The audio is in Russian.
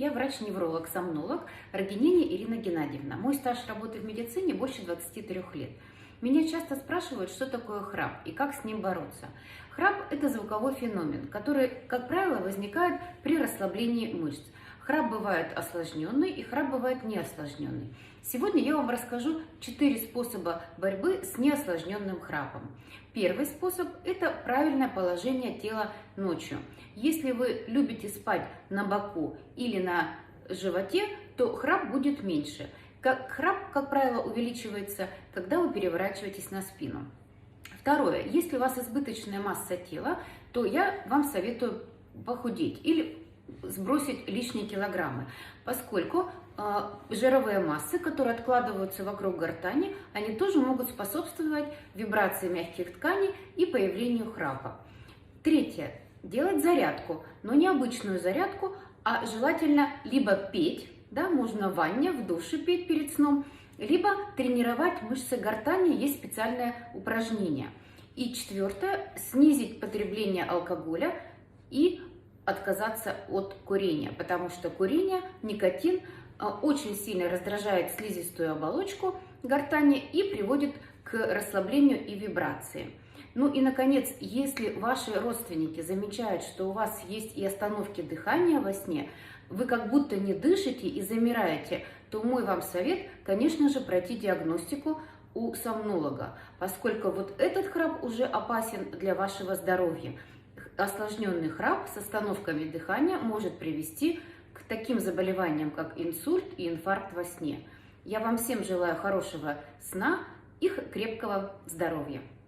Я врач-невролог-сомнолог Рогинини Ирина Геннадьевна. Мой стаж работы в медицине больше 23 лет. Меня часто спрашивают, что такое храп и как с ним бороться. Храп – это звуковой феномен, который, как правило, возникает при расслаблении мышц. Храп бывает осложненный и храп бывает неосложненный. Сегодня я вам расскажу 4 способа борьбы с неосложненным храпом. Первый способ – это правильное положение тела ночью. Если вы любите спать на боку или на животе, то храп будет меньше. Храп, как правило, увеличивается, когда вы переворачиваетесь на спину. Второе. Если у вас избыточная масса тела, то я вам советую похудеть или сбросить лишние килограммы, поскольку жировые массы, которые откладываются вокруг гортани, они тоже могут способствовать вибрации мягких тканей и появлению храпа. Третье. Делать зарядку, но не обычную зарядку, а желательно либо петь, да, можно в ванне, в душе петь перед сном, либо тренировать мышцы гортани, есть специальное упражнение. И четвертое. Снизить потребление алкоголя и отказаться от курения, потому что курение, никотин очень сильно раздражает слизистую оболочку гортани и приводит к расслаблению и вибрации. Ну и, наконец, если ваши родственники замечают, что у вас есть и остановки дыхания во сне, вы как будто не дышите и замираете, то мой вам совет, конечно же, пройти диагностику у сомнолога, поскольку вот этот храп уже опасен для вашего здоровья. Осложненный храп с остановками дыхания может привести к таким заболеваниям, как инсульт и инфаркт во сне. Я вам всем желаю хорошего сна и крепкого здоровья.